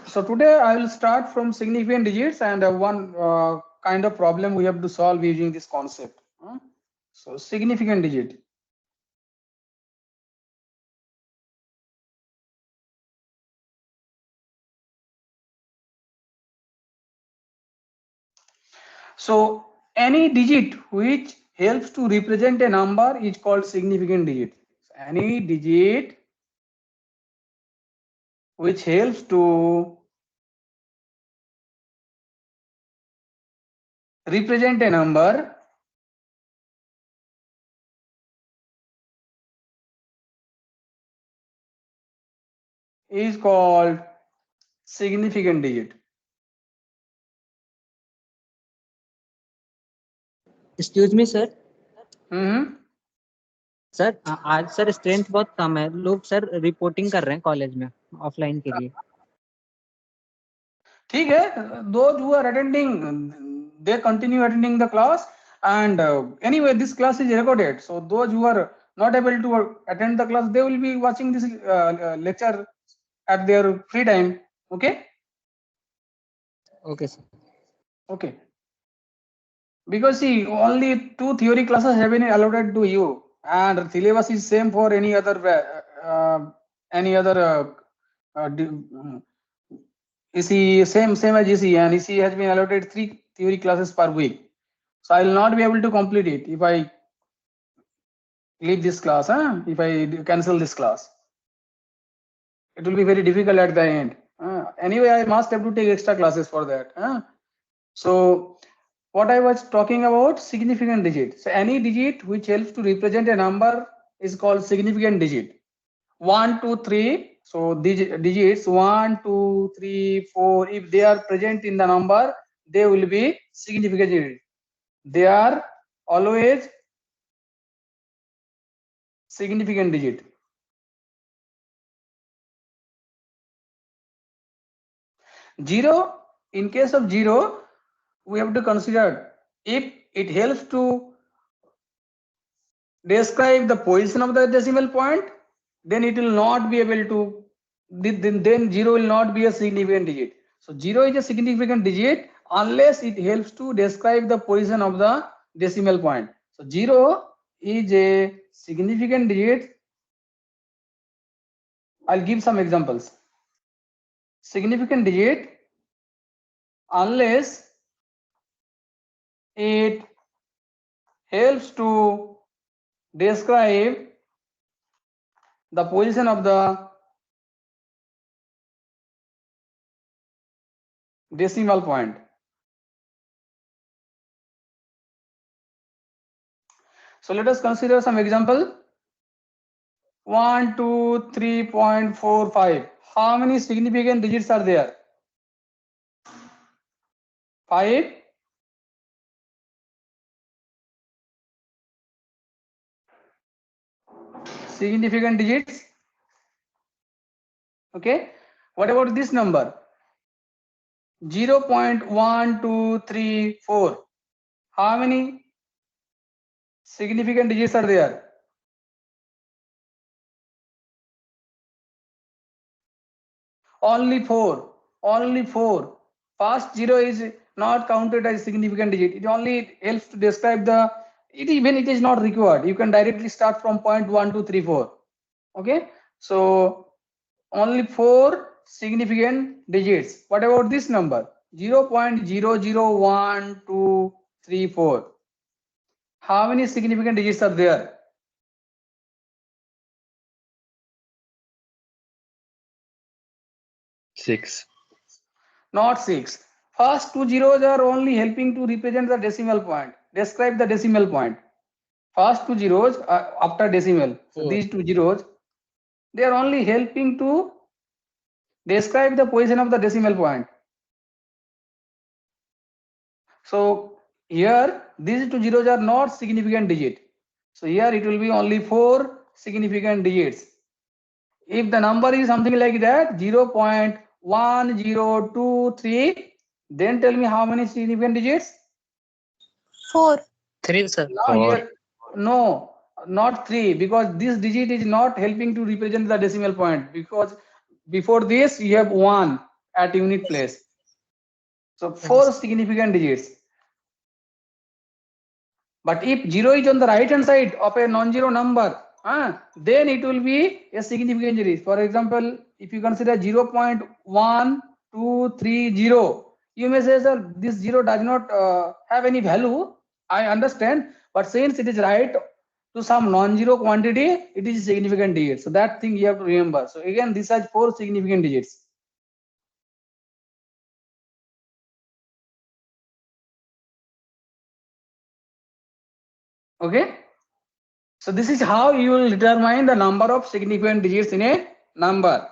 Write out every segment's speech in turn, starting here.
So today I will start from significant digits, and one kind of problem we have to solve using this concept. So significant digit. So any digit which helps to represent a number is called significant digit. Any digit which helps to represent a number is called significant digit. Excuse me sir hmm sir आज sir strength बहुत कम है लोग sir reporting कर रहे हैं college में offline के लिए ठीक है those who are attending they continue attending the class and anyway this class is recorded so those who are not able to attend the class they will be watching this lecture at their free time. Okay. Okay sir Okay, because see only 2 theory classes have been allotted to you and syllabus is same for any other EC same as EC, and EC has been allotted 3 theory classes per week. So I will not be able to complete it if I leave this class, if I cancel this class. It will be very difficult at the end. Anyway, I must have to take extra classes for that. So what I was talking about, significant digit. So any digit which helps to represent a number is called significant digit. 1, 2, 3. So digits 1, 2, 3, 4. If they are present in the number, they will be significant digit. They are always significant digit. Zero, in case of zero, we have to consider if it helps to describe the position of the decimal point, then it will not be able to, then zero will not be a significant digit. So zero is a significant digit unless it helps to describe the position of the decimal point. So zero is a significant digit. I'll give some examples. Significant digit unless it helps to describe the position of the decimal point. So let us consider some example. 1, 2, 3.45. How many significant digits are there? 5. Significant digits. Okay. What about this number? 0.1234. How many significant digits are there? Only 4. Only 4. First 0 is not counted as significant digit. It only helps to describe the, even it is not required. You can directly start from 0.1234. Okay. So only 4 significant digits. What about this number? 0.001234. How many significant digits are there? 6. Not 6. First 2 zeros are only helping to represent the decimal point. Describe the decimal point. First 2 zeros after decimal. So these 2 zeros, they are only helping to describe the position of the decimal point. So here these 2 zeros are not significant digit. So here it will be only 4 significant digits. If the number is something like that, 0.1023, then tell me how many significant digits? 4. 3 sir Now here, no, not 3, because this digit is not helping to represent the decimal point, because before this you have 1 at unit place. So 4 significant digits. But if 0 is on the right hand side of a non-zero number, then it will be a significant digit. For example, if you consider 0.1230, you may say, sir, this 0 does not have any value. I understand, but since it is right to some non-zero quantity, it is a significant digit. So that thing you have to remember. So again, this has 4 significant digits. Okay. So this is how you will determine the number of significant digits in a number.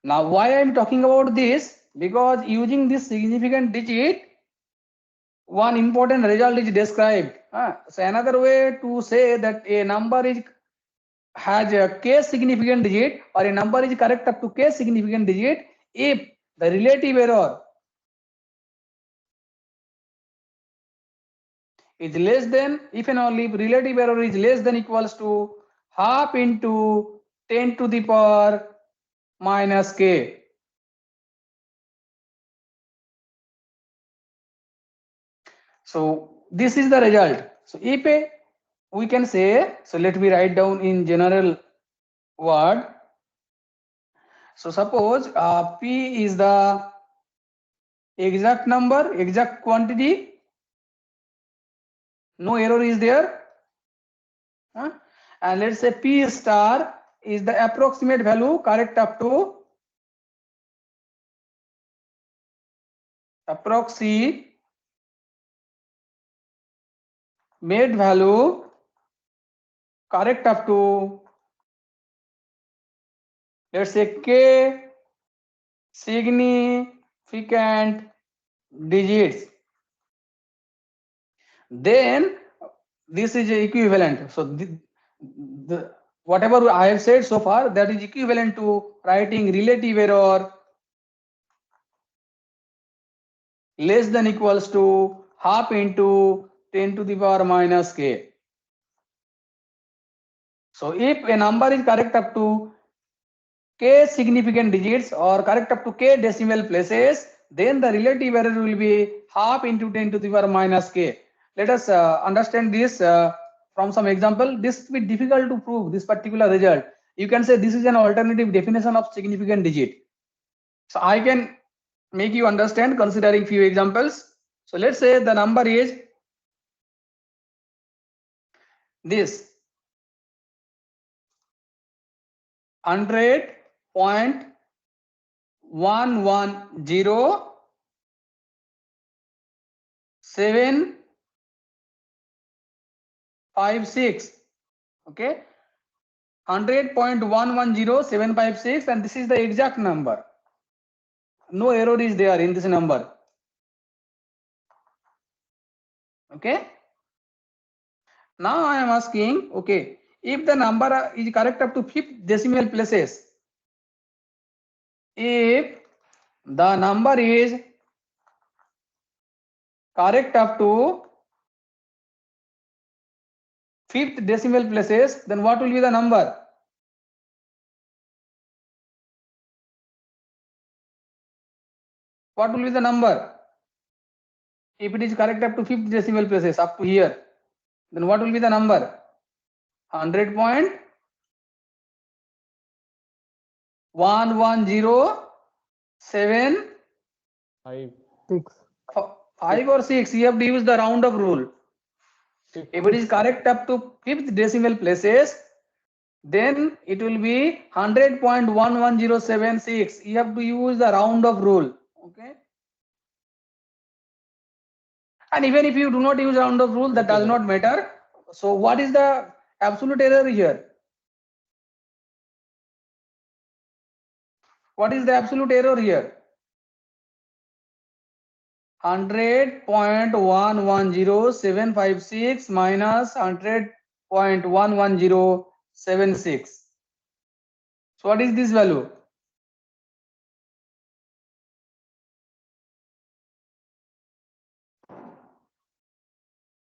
Now, why I am talking about this? Because using this significant digit, one important result is described. So another way to say that a number has a k significant digit, or a number is correct up to k significant digit if the relative error is less than, if and only if relative error is less than equals to half into 10 to the power minus k. So this is the result. So if we can say, so let me write down in general word. So suppose P is the exact number, exact quantity, no error is there. And let's say P star is the approximate value correct up to approximate value correct up to, let's say, k significant digits. Then this is equivalent. So whatever I have said so far, that is equivalent to writing relative error less than equals to half into 10 to the power minus k. So if a number is correct up to k significant digits or correct up to k decimal places, then the relative error will be half into 10 to the power minus k. Let us understand this from some example. This will be difficult to prove this particular result. You can say this is an alternative definition of significant digit. So I can make you understand considering few examples. So let's say the number is this 100.110756. Okay, 100.110756, and this is the exact number. No error is there in this number. Okay. Now I am asking, okay, if the number is correct up to 5th decimal places, if the number is correct up to 5th decimal places, then what will be the number? What will be the number? If it is correct up to 5th decimal places, up to here, then what will be the number? 100.1107 5 or 6. You have to use the round up rule. If it is correct up to 5th decimal places, then it will be 100.11076. You have to use the round of rule. Okay. And even if you do not use round of rule, that does not matter. So what is the absolute error here? What is the absolute error here? 100.110756 minus 100.11076. So what is this value?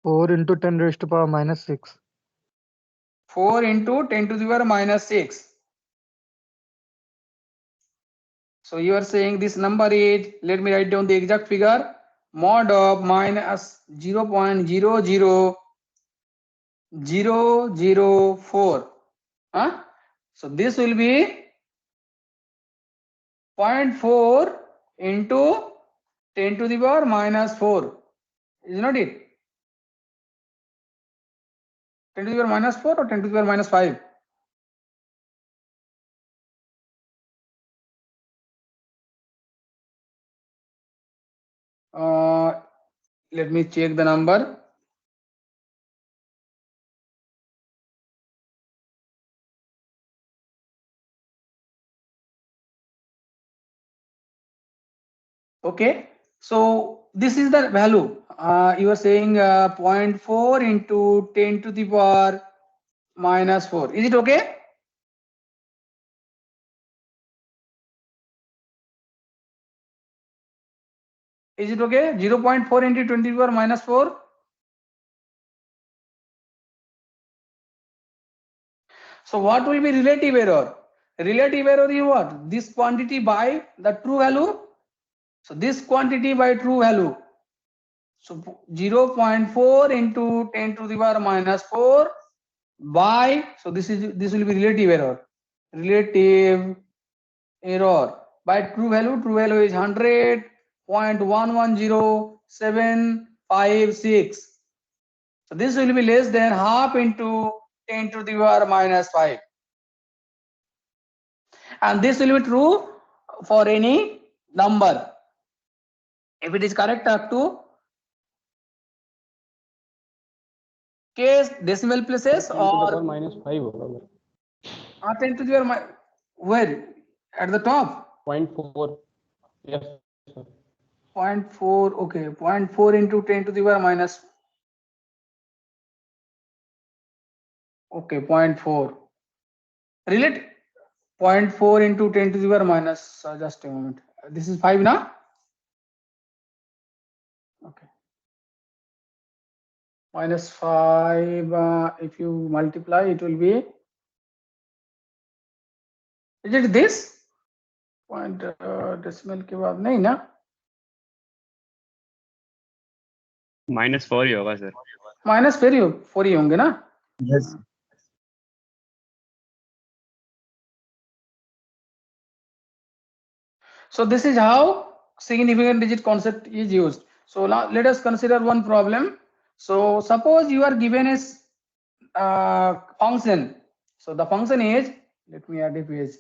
Four into 10 raised to power minus 6. 4 into 10 to the power minus 6. So you are saying this number is, let me write down the exact figure, mod of minus 0.00004. So this will be 0.4 into 10 to the power minus 4. Is not it? 10 to the power minus 4 or 10 to the power minus 5? Let me check the number. Okay, so this is the value. You are saying 0.4 into 10 to the power minus 4. Is it okay? Is it okay? 0.4 into 20 to the power minus 4. So what will be relative error? Relative error is what? This quantity by the true value. So this quantity by true value. So 0.4 into 10 to the power minus 4 by, so this will be relative error. Relative error by true value is 100.110756. So this will be less than half into 10 to the power minus 5. And this will be true for any number. If it is correct up to k decimal places or minus 5 होगा 10 to the power where at the top 0.4. Yes sir. 0.4. Okay, 0.4 into 10 to the power minus. Okay, 0.4. Relate 0.4 into 10 to the power minus. Just a moment. This is 5 now. Okay. Minus 5. If you multiply, it will be. Is it this? Point decimal के बाद नहीं ना? -4 ही होगा sir. -4 ही होंगे ना? Yes. So this is how significant digit concept is used. So now let us consider one problem. So suppose you are given a function. So the function is, let me add a page.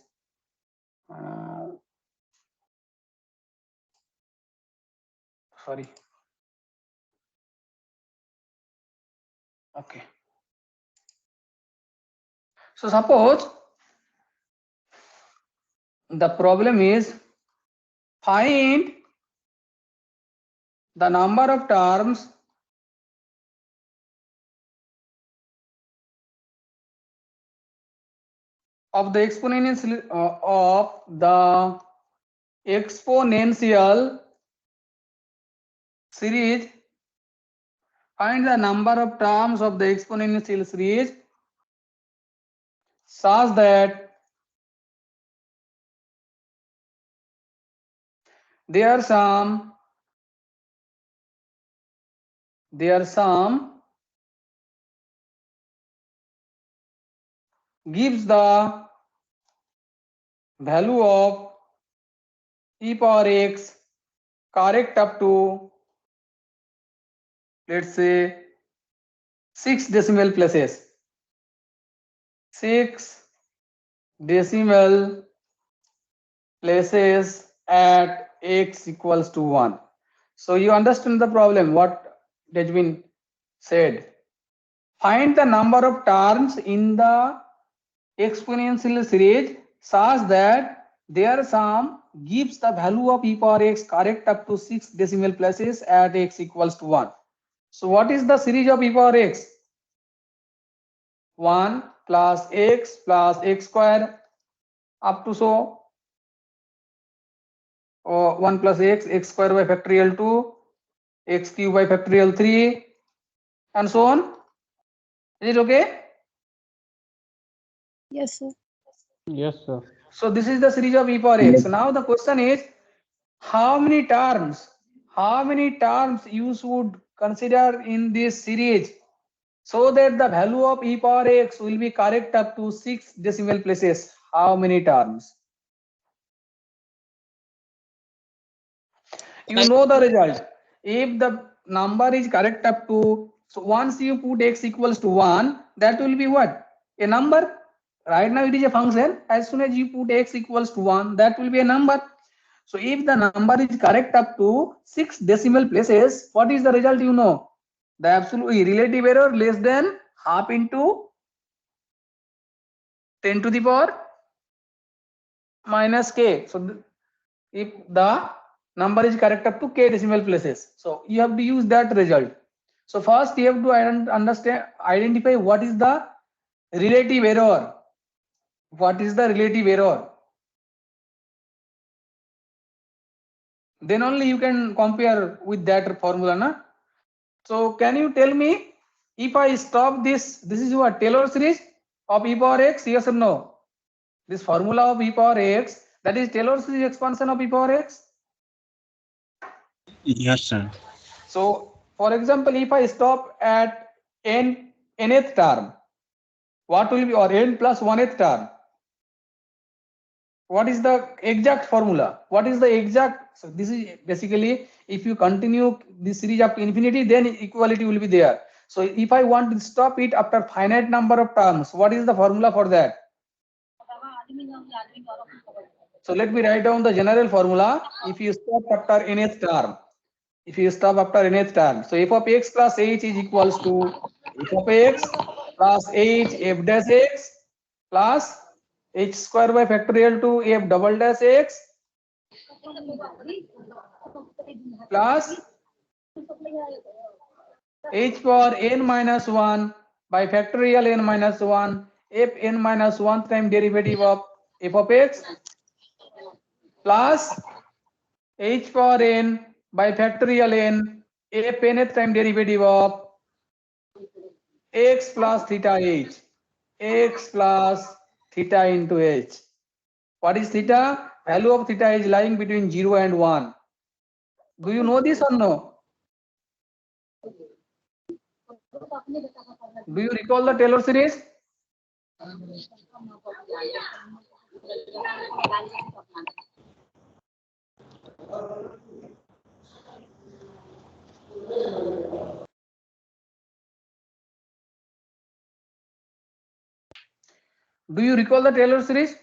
Sorry. Okay. So suppose the problem is find the number of terms of the exponential series. Find the number of terms of the exponential series such that their sum gives the value of e power x correct up to, let's say, 6 decimal places. 6 decimal places at x equals to 1. So you understand the problem, what has been said. Find the number of terms in the exponential series such that their sum gives the value of e power x correct up to 6 decimal places at x equals to 1. So what is the series of e power x? 1 plus x square up to so 1 plus x square by factorial 2, x cube by factorial 3, and so on. Is it okay? Yes, sir. Yes sir. So this is the series of e power x. Now the question is, how many terms you should consider in this series so that the value of e power x will be correct up to 6 decimal places? How many terms? You know the result. If the number is correct up to, so once you put x equals to 1, that will be what? A number. Right now it is a function. As soon as you put x equals to 1, that will be a number. So if the number is correct up to 6 decimal places, what is the result? You know, the absolute relative error less than half into 10 to the power minus k. So if the number is correct up to k decimal places, so you have to use that result. So first you have to identify what is the relative error. What is the relative error? Then only you can compare with that formula, na? So can you tell me, if I stop this is what, Taylor series of e power x, yes or no? This formula of e power x, that is Taylor series expansion of e power x. Yes, sir. So for example, if I stop at nth term, what will be, or n plus 1th term? What is the exact formula? What is the exact? So this is basically, if you continue this series up to infinity, then equality will be there. So if I want to stop it after finite number of terms, what is the formula for that? So let me write down the general formula. If you stop after nth term, so f of x plus h is equals to f of x plus h f dash x plus h square by factorial to f double dash x plus h power n minus 1 by factorial n minus 1 f n minus 1 time derivative of f of x plus h power n by factorial n f nth time derivative of x plus theta h, x plus theta into h. What is theta? Value of theta is lying between 0 and 1. Do you know this or no? Do you recall the Taylor series? Do you recall the Taylor series?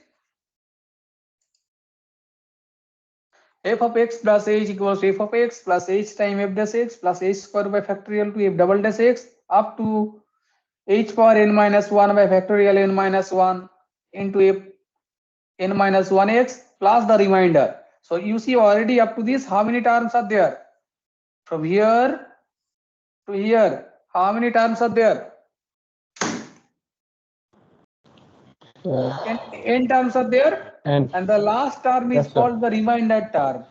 F of x plus h equals to f of x plus h time f dash x plus h square by factorial to f double dash x up to h power n minus 1 by factorial n minus 1 into f n minus 1x plus the remainder. So you see already up to this, how many terms are there? From here to here, how many terms are there? N terms are there, And and the last term is yes, sir. called the remainder term.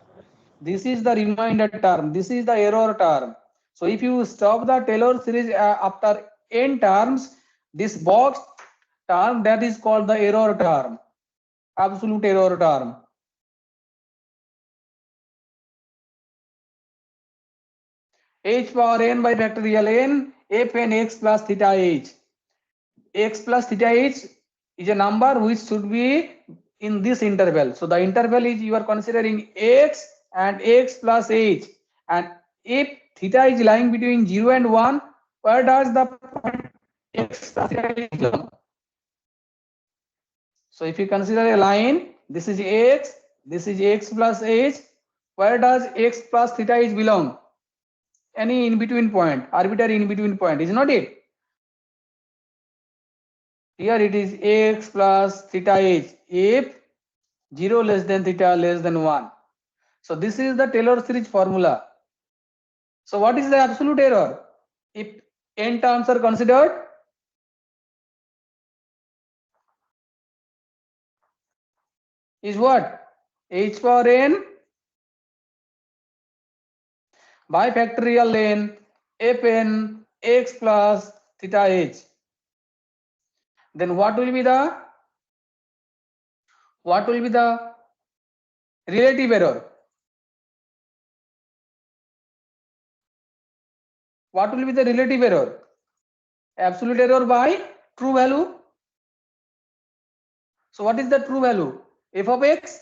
This is the remainder term. This is the error term. So if you stop the Taylor series after n terms, this box term, that is called the error term, absolute error term. H power n by factorial n f n x plus theta h. X plus theta h is a number which should be in this interval. So the interval is, you are considering x and x plus h, and if theta is lying between 0 and 1, where does the point x plus theta h belong? So if you consider a line, this is x, this is x plus h, where does x plus theta h belong? Any in between point, arbitrary in between point, is not it? Here it is x plus theta h if 0 less than theta less than 1. So this is the Taylor series formula. So what is the absolute error? If n terms are considered, is what? H power n by factorial n fn x plus theta h. Then what will be the what will be the relative error? What will be the relative error? Absolute error by true value. So what is the true value? F of x.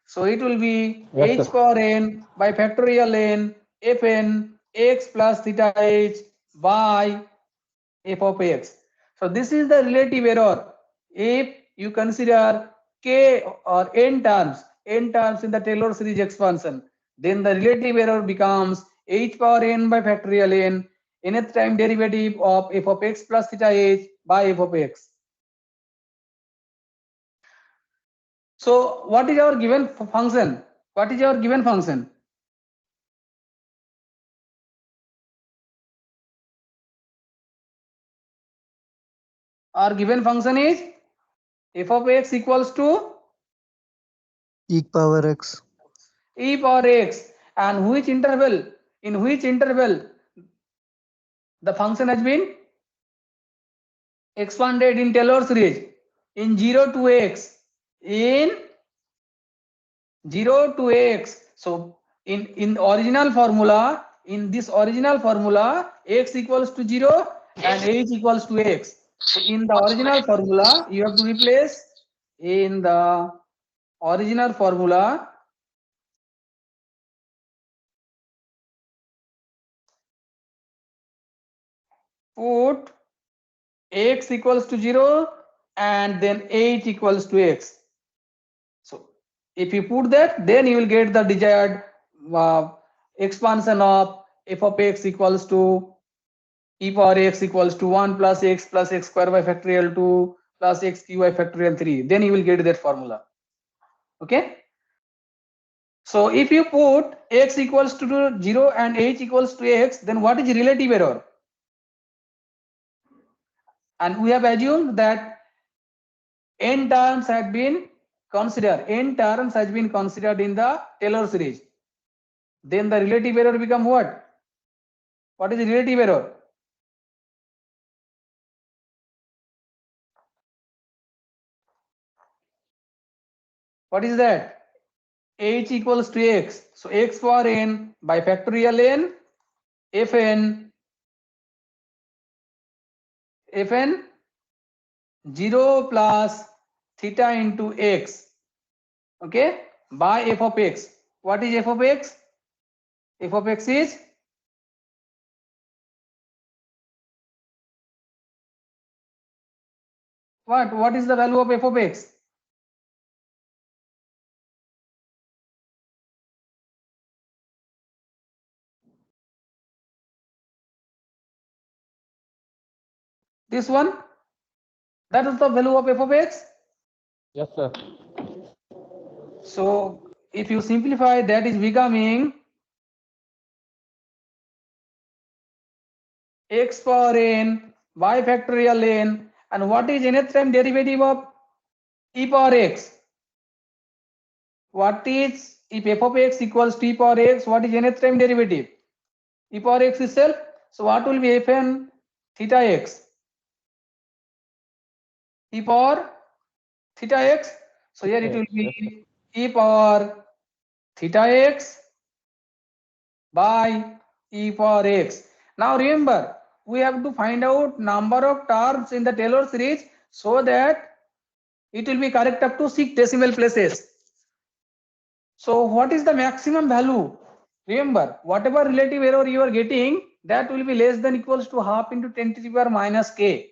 So it will be Yes, h sir. power n by factorial n fn x plus theta h by f of x. So this is the relative error if you consider k or n terms in the Taylor series expansion. Then the relative error becomes h power n by factorial n nth time derivative of f of x plus theta h by f of x. So what is our given function? What is our given function? Our given function is f of x equals to e power x. e power x, and which interval? In which interval the function has been expanded in Taylor series? In 0 to x. In 0 to x. So in original formula, in this original formula, x equals to 0 and h equals to x. So in the original formula, you have to replace in the original formula put x equals to 0 and then h equals to x. So if you put that, then you will get the desired expansion of f of x equals to e power x equals to 1 plus x square by factorial 2 plus x cube by factorial 3. Then you will get that formula. Okay. So if you put x equals to 0 and h equals to x, then what is relative error? And we have assumed that n terms had been considered. N terms has been considered in the Taylor series. Then the relative error become what? What is the relative error? What is that? H equals to x. So x power n by factorial n fn 0 plus theta into x. Okay, by f of x. What is f of x? F of x is what? What is the value of f of x? This one? That is the value of f of x. Yes, sir. So if you simplify, that is becoming x power n by factorial n, and what is nth time derivative of e power x? What is, if f of x equals to e power x, what is nth time derivative? E power x itself. So what will be fn theta x? E power theta x. So here it will be e power theta x by e power x. Now remember, we have to find out number of terms in the Taylor series so that it will be correct up to 6 decimal places. So what is the maximum value? Remember, whatever relative error you are getting, that will be less than equals to half into 10 to the power minus k.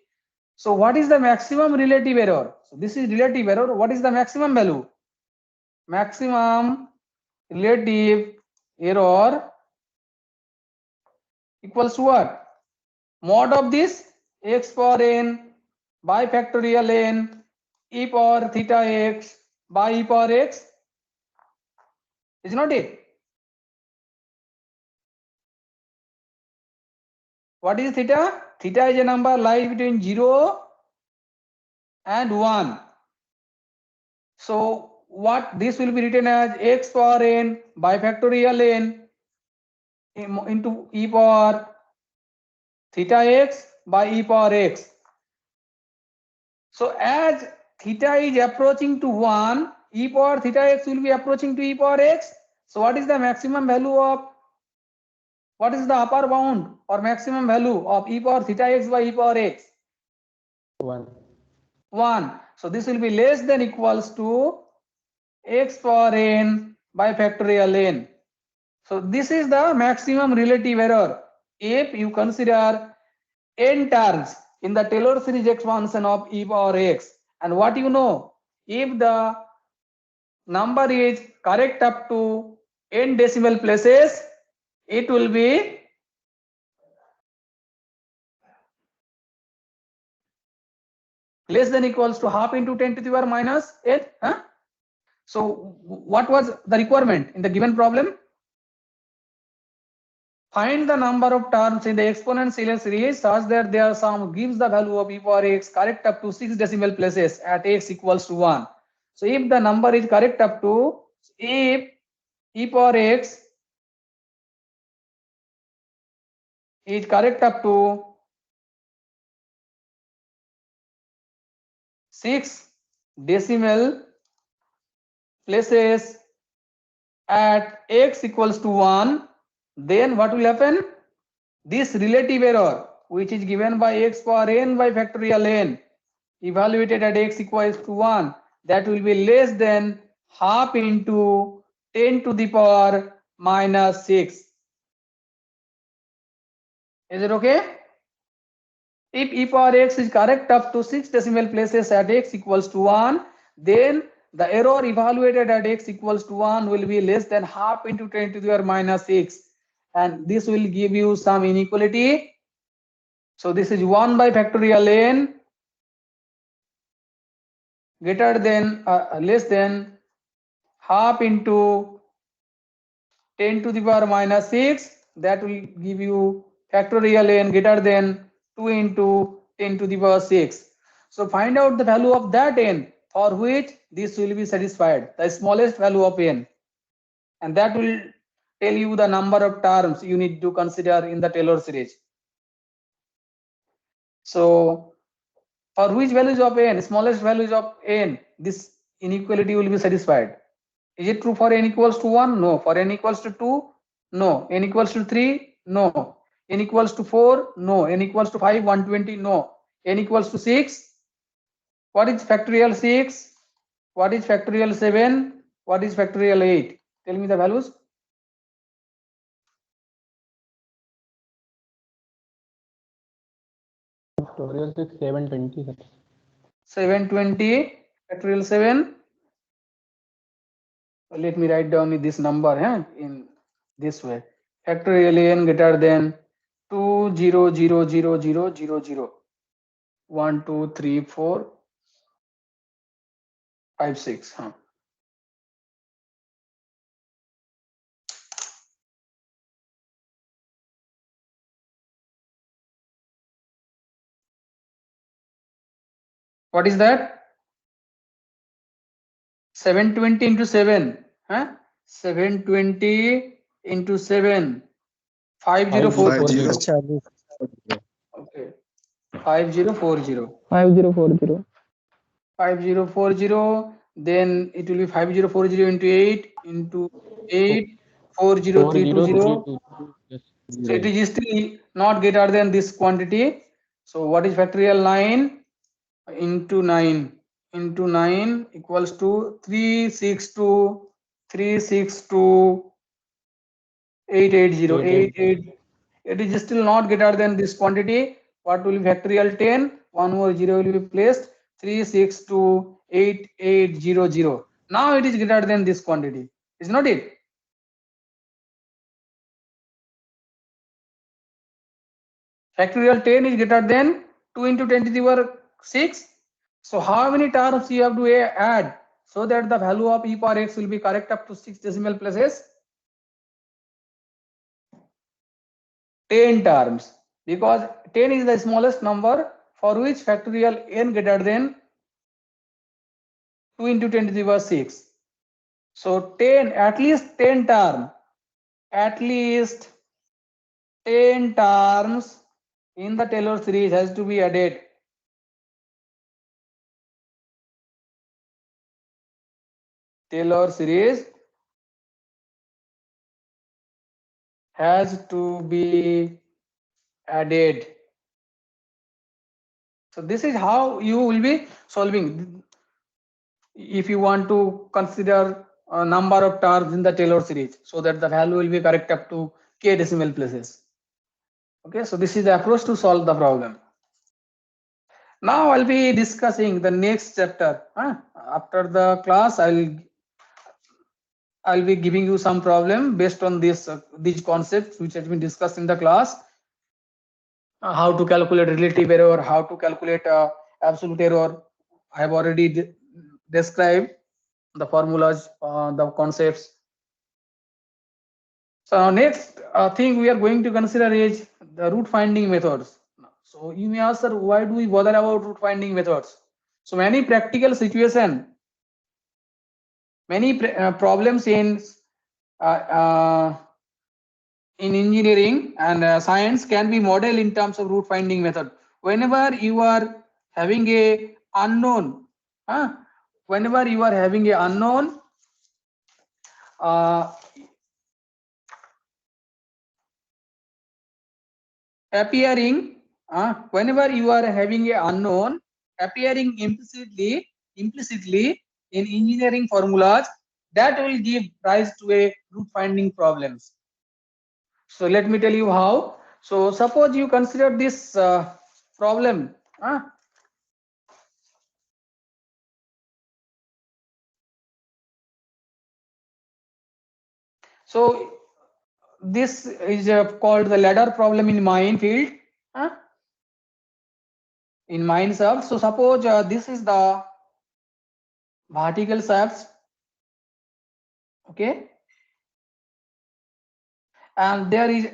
So what is the maximum relative error? So this is relative error. What is the maximum value? Maximum relative error equals to what? Mod of this x power n by factorial n e power theta x by e power x. Is not it? What is theta? Theta is a number lies between 0 and 1. So what this will be written as x power n by factorial n into e power theta x by e power x. So as theta is approaching to 1, e power theta x will be approaching to e power x. So what is the maximum value of, what is the upper bound or maximum value of e power theta x by e power x? 1. 1. So this will be less than equals to x power n by factorial n. So this is the maximum relative error if you consider n terms in the Taylor series expansion of e power x. And what you know, if the number is correct up to n decimal places, it will be less than equals to half into 10 to the power minus 8. Huh? So what was the requirement in the given problem? Find the number of terms in the exponential series such that their sum gives the value of e power x correct up to 6 decimal places at x equals to 1. So if the number is correct up to, if e power x is correct up to 6 decimal places at x equals to 1, then what will happen? This relative error, which is given by x power n by factorial n, evaluated at x equals to 1, that will be less than half into 10 to the power minus 6. Is it okay? If e power x is correct up to 6 decimal places at x equals to 1, then the error evaluated at x equals to 1 will be less than half into 10 to the power minus 6. And this will give you some inequality. So this is 1 by factorial n greater than less than half into 10 to the power minus 6. That will give you factorial n greater than 2 into 10 to the power 6. So find out the value of that n for which this will be satisfied, the smallest value of n. And that will tell you the number of terms you need to consider in the Taylor series. So for which values of n, smallest values of n, this inequality will be satisfied. Is it true for n equals to 1? No. For n equals to 2? No. N equals to 3? No. N equals to 4? No. N equals to 5? 120? No. N equals to 6? What is factorial 6? What is factorial 7? What is factorial 8? Tell me the values. Factorial 6, 720, sir. 720, factorial 7. Let me write down this number in this way. Factorial n greater than 2 0 0 0 0 0 0 1 2 3 4 5 6. What is that? 720 into 7. 720 into 7. 5040. 5040. Okay. 5040. 5040. 5040. Then it will be 5040 into 8 into 8 40320. Yes. So it is still not greater than this quantity. So what is factorial 9 into 9 into 9 equals to 362 362 880. It is still not greater than this quantity. What will be factorial 10? One more zero will be placed. 362 8800. Now it is greater than this quantity. Is not it? Factorial 10 is greater than 2 into 10 to the power 6. So how many terms you have to add so that the value of e power x will be correct up to 6 decimal places? 10 terms, because 10 is the smallest number for which factorial n greater than 2 into 10 to the power 6. So 10, at least 10 terms in the Taylor series has to be added. Taylor series has to be added. So this is how you will be solving if you want to consider a number of terms in the Taylor series, so that the value will be correct up to k decimal places. Okay, so this is the approach to solve the problem. Now I'll be discussing the next chapter. After the class, I'll be giving you some problem based on this these concepts which has been discussed in the class. How to calculate relative error, how to calculate absolute error. I have already described the formulas, the concepts. So next thing we are going to consider is the root finding methods. So you may ask, sir, why do we bother about root finding methods? So many practical situation, many problems in engineering and science can be modeled in terms of root finding method. Whenever you are having a unknown, whenever you are having a unknown, appearing, whenever you are having a unknown appearing implicitly in engineering formulas, that will give rise to a root finding problems. So let me tell you how. So suppose you consider this problem. So this is called the ladder problem in minefield. In mine shaft. So suppose this is the vertical shafts. Okay. And there is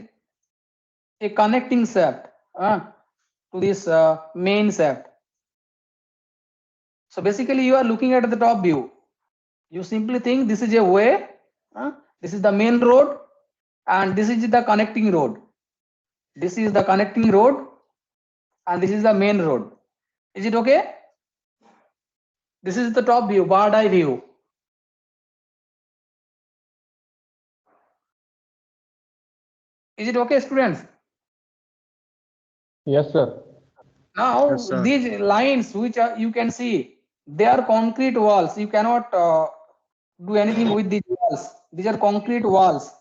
a connecting shaft to this main shaft. So basically you are looking at the top view. You simply think this is a way, this is the main road, and this is the connecting road. This is the connecting road and this is the main road. Is it okay? This is the top view, bird eye view. Is it okay, students? Yes, sir. Now Yes, sir. these lines which are, you can see, they are concrete walls. You cannot do anything with these walls. These are concrete walls.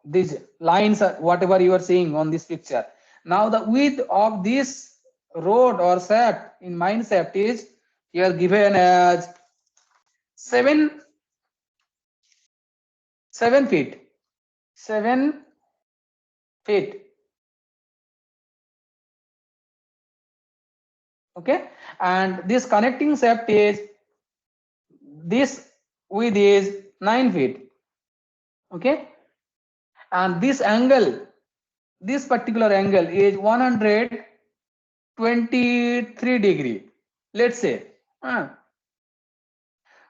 These lines are whatever you are seeing on this picture. Now the width of this road or shaft in mine shaft is here given as 7 feet. 7 feet. Okay, and this connecting shaft is, this width is 9 feet. Okay, and this angle, this particular angle is 123 degree, let's say.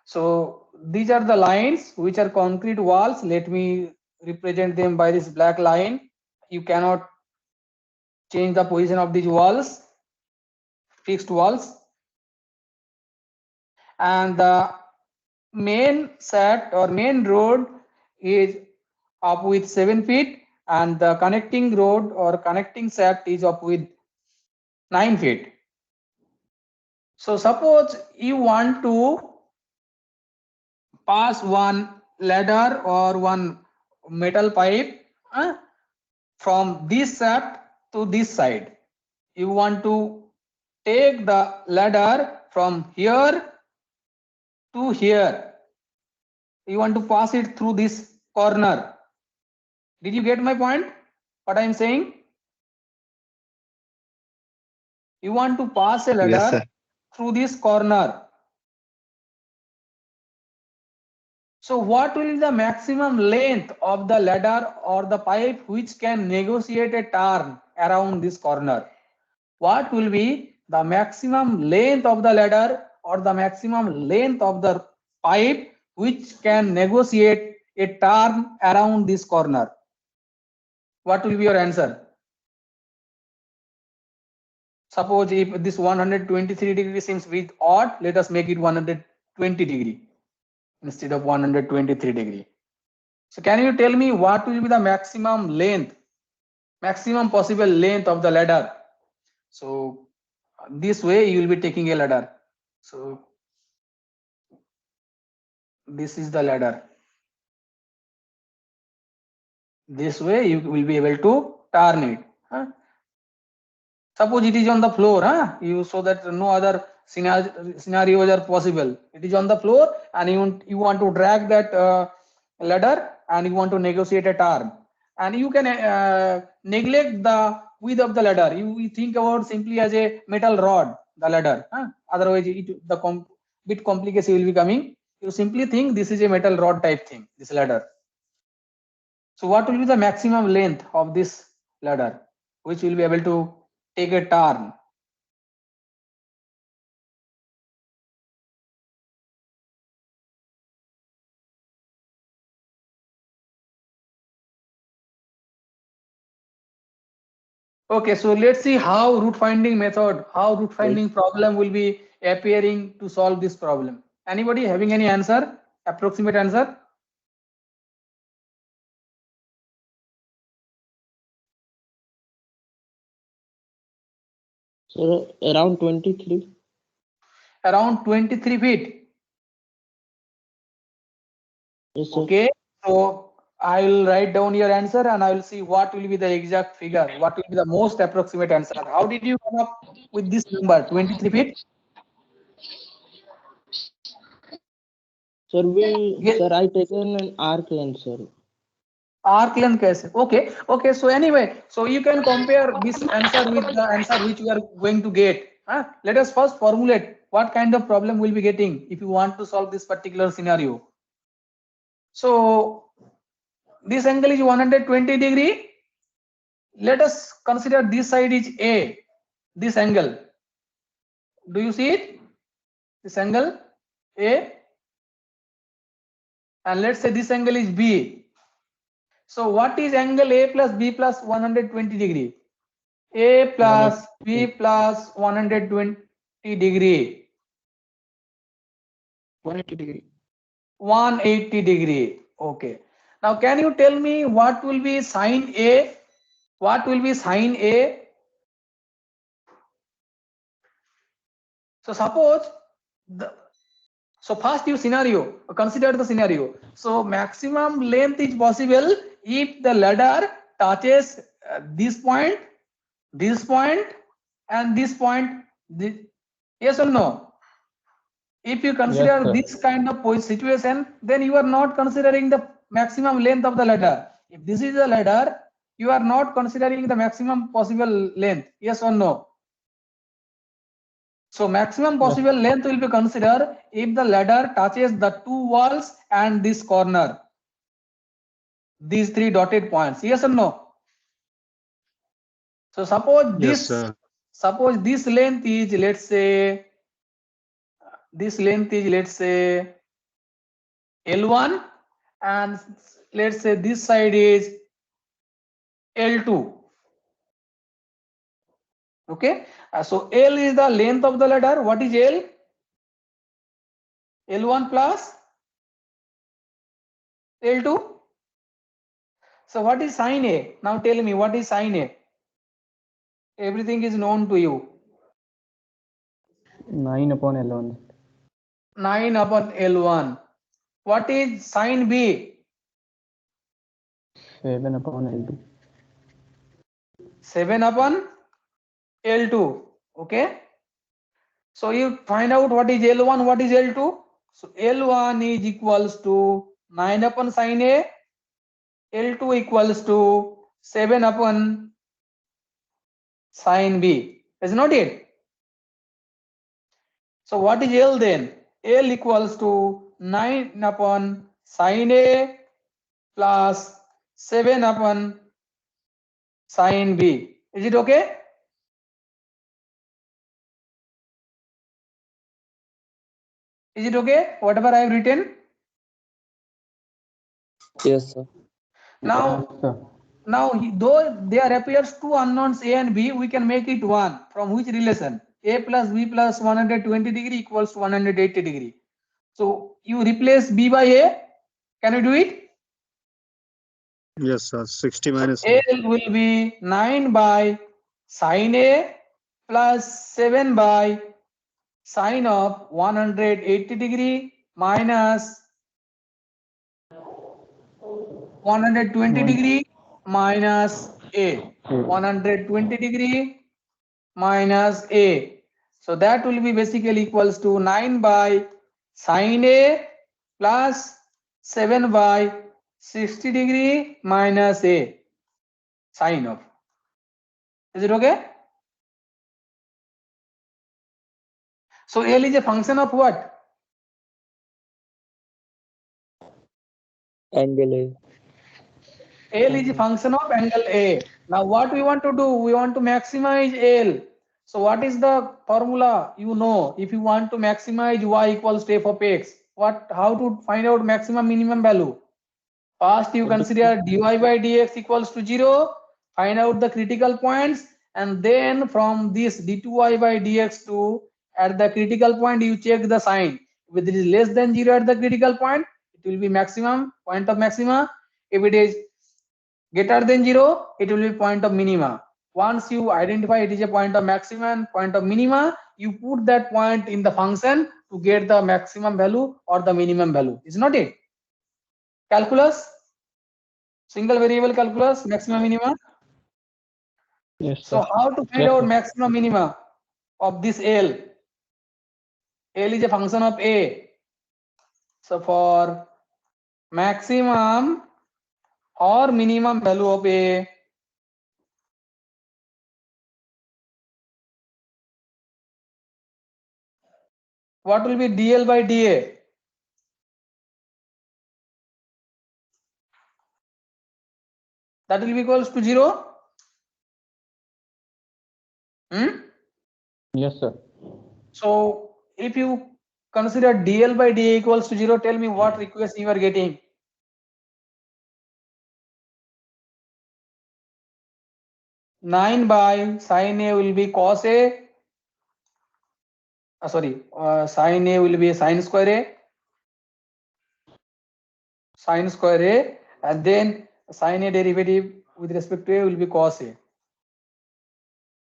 So these are the lines which are concrete walls. Let me represent them by this black line. You cannot change the position of these walls, fixed walls. And the main shaft or main road is up with 7 feet, and the connecting road or connecting shaft is up with 9 feet. So suppose you want to pass one ladder or one metal pipe from this shaft to this side. You want to take the ladder from here to here. You want to pass it through this corner. Did you get my point? What I am saying? You want to pass a ladder Yes, through this corner. So what will be the maximum length of the ladder or the pipe which can negotiate a turn around this corner? What will be the maximum length of the ladder or the maximum length of the pipe which can negotiate a turn around this corner? What will be your answer? Suppose if this 123 degree seems with odd, let us make it 100 120 degree instead of 123 degree. So can you tell me what will be the maximum length, maximum possible length of the ladder? So this way you will be taking a ladder. So this is the ladder. This way you will be able to turn it. Suppose it is on the floor, you so that no other scenarios are possible. It is on the floor and you want to drag that ladder and you want to negotiate a turn, and you can neglect the width of the ladder. You think about simply as a metal rod, the ladder. Otherwise, the bit complication will be coming. You simply think this is a metal rod type thing, this ladder. So what will be the maximum length of this ladder, which will be able to take a turn? Okay, so let's see how root finding method, how root finding problem will be appearing to solve this problem. Anybody having any answer, approximate answer? Sir, around 23. Around 23 feet. Yes, sir. Okay, so I will write down your answer and I will see what will be the exact figure, what will be the most approximate answer. How did you come up with this number, 23 feet? Sir, Yes. sir, I taken an arc length, sir. Arc length kaise? Okay. So anyway, so you can compare this answer with the answer which we are going to get. Let us first formulate what kind of problem we'll be getting if you want to solve this particular scenario. So this angle is 120 degree. Let us consider this side is A, this angle. Do you see it? This angle A. And let's say this angle is B. So what is angle A plus B plus 120 degree? A plus B plus 120 degree. 180 degree. 180 degree. Okay. Now can you tell me what will be sine A? What will be sine A? So suppose so first you consider the scenario. So maximum length is possible if the ladder touches this point, and this point. Yes or no? If you consider sir. this kind of situation, then you are not considering the maximum length of the ladder. If this is a ladder, you are not considering the maximum possible length. Yes or no? So maximum possible length will be considered if the ladder touches the two walls and this corner. These three dotted points. Yes or no? So suppose this length is, let's say L1, and let's say this side is L2. Okay, so L is the length of the ladder. What is L? L1 plus L2. So what is sine A? Now tell me, what is sine A? Everything is known to you. 9 upon L1. 9 upon L1. What is sine B? 7 upon L2. 7 upon L2. Okay. So you find out what is L1, what is L2. So L1 is equals to 9 upon sine A. L2 equals to 7 upon sine B. Is not it? So what is L then? L equals to 9 upon sine A plus 7 upon sine B. Is it okay? Is it okay? Whatever I have written. Yes, sir. Now, though there appears two unknowns A and B, we can make it one. From which relation? A plus B plus 120 degree equals to 180 degree. So you replace b by a. Can you do it? Yes, sir. 60 So minus L will be 9 by sine A plus 7 by sine of 180 degree minus 120 degree minus A. 120 degree minus A. So that will be basically equals to 9 by sine A plus 7 by 60 degree minus A sine of. Is it okay? So L is a function of what? Angle A. L is a function of angle A. Now what we want to do? We want to maximize L. So what is the formula? You know, if you want to maximize y equals to f of x, how to find out maximum minimum value? First you consider dy by dx equals to 0, find out the critical points, and then from this d2y by dx to at the critical point you check the sign. If it is less than 0 at the critical point, it will be maximum, point of maxima. If it is greater than 0, it will be point of minima. Once you identify it is a point of maxima and point of minima, you put that point in the function to get the maximum value or the minimum value. Is not it? Calculus, single variable calculus, maximum minima. Yes, So sir. how to find Yes, out sir. maximum minima of this L? L is a function of A. So for maximum or minimum value of A, what will be dl by dA? That will be equals to 0. Yes, sir. So if you consider dl by dA equals to 0, tell me what equation you are getting. Nine by sine A will be cos A. Sine A will be sine square A. Sine square A, and then sine A derivative with respect to A will be cos A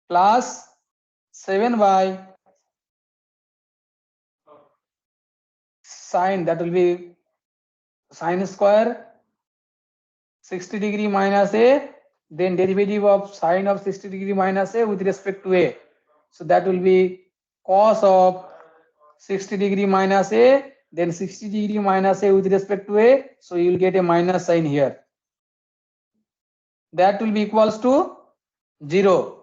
plus 7 by sine, that will be sine square 60 degree minus A, then derivative of sine of 60 degree minus A with respect to A. So that will be cos of 60 degree minus A, then 60 degree minus A with respect to A. So you will get a minus sign here. That will be equals to 0.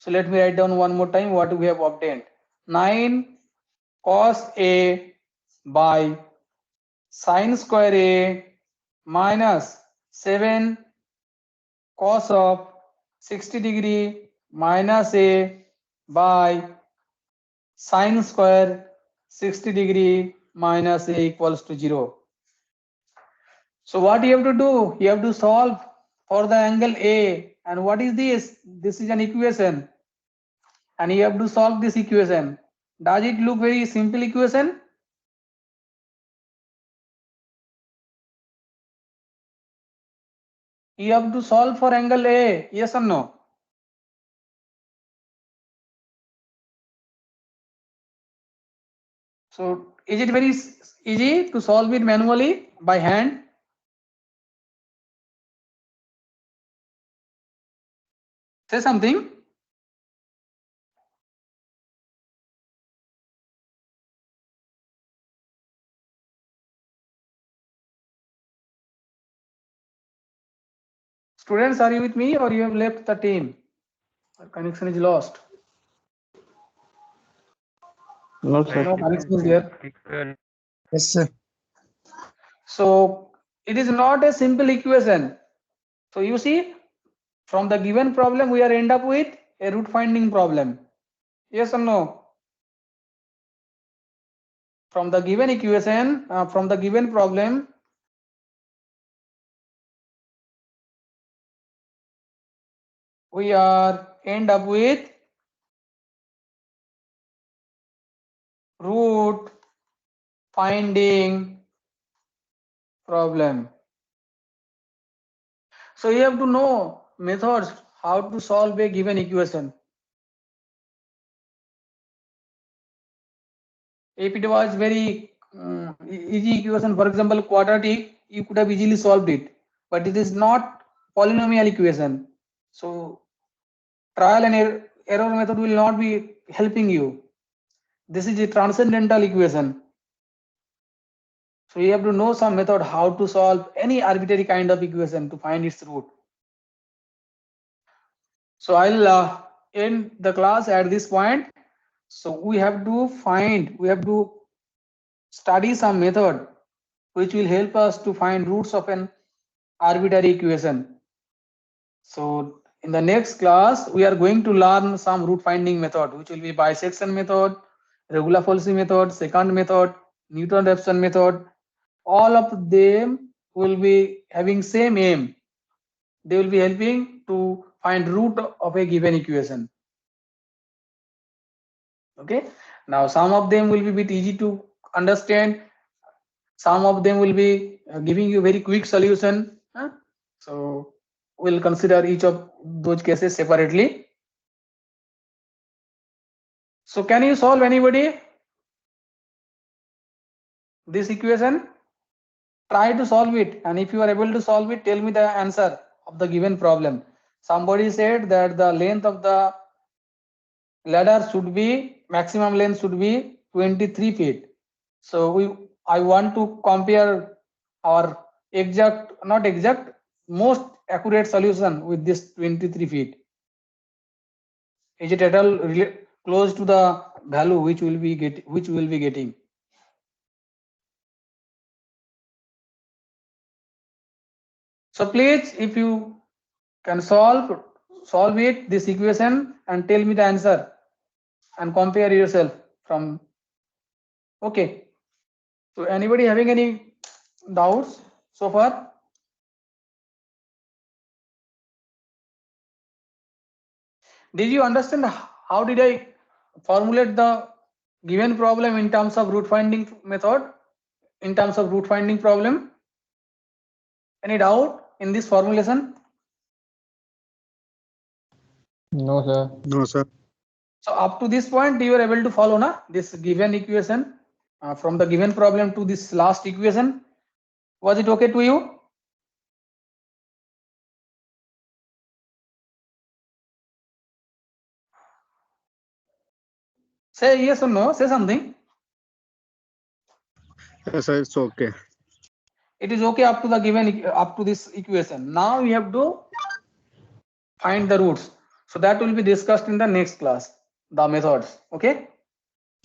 So let me write down one more time what we have obtained. 9 cos A by sine square A minus 7 cos of 60 degree minus A by sine square 60 degree minus A equals to 0. So what you have to do? You have to solve for the angle A. And what is this? This is an equation. And you have to solve this equation. Does it look very simple equation? You have to solve for angle A. Yes or no? So is it very easy to solve it manually by hand? Say something. Students, are you with me or you have left the team? Our connection is lost. No, sir. No connection is there. Yes, sir. So it is not a simple equation. So you see, from the given problem, we are end up with a root finding problem. Yes or no? From the given equation, from the given problem, we are end up with root finding problem. So you have to know methods how to solve a given equation. If it was very easy equation, for example, quadratic, you could have easily solved it, but it is not polynomial equation. So trial and error method will not be helping you. This is a transcendental equation. So you have to know some method how to solve any arbitrary kind of equation to find its root. So I'll end the class at this point. So we have to study some method which will help us to find roots of an arbitrary equation. So in the next class, we are going to learn some root finding method, which will be bisection method, Regula-Folsi method, secant method, Newton-Raphson method. All of them will be having same aim. They will be helping to find root of a given equation. Okay. Now some of them will be a bit easy to understand. Some of them will be giving you very quick solution. So we'll consider each of those cases separately. So can you solve anybody this equation? Try to solve it, and if you are able to solve it, tell me the answer of the given problem. Somebody said that the length of the ladder should be, maximum length should be 23 feet. So I want to compare our most accurate solution with this 23 feet. Is it at all close to the value which will be getting? So please, if you can solve it, this equation, and tell me the answer and compare yourself from. Okay. So anybody having any doubts so far? Did you understand how did I formulate the given problem in terms of root finding method, in terms of root finding problem? Any doubt in this formulation? No, sir. No, sir. So up to this point, you are able to follow this given equation from the given problem to this last equation. Was it okay to you? Say yes or no. Say something. Yes, sir, it's okay. It is okay up to the given up to this equation. Now we have to find the roots. So that will be discussed in the next class. The methods. Okay.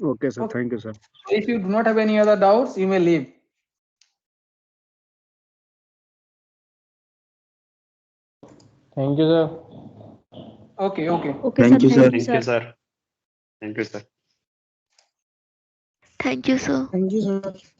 Okay, sir. Okay. Thank you, sir. If you do not have any other doubts, you may leave. Thank you, sir. Okay. Okay. Okay, Thank sir. you, sir. Thank you, Thank you, sir. sir. Thank you, sir. Thank you, sir. Thank you, sir. Thank you.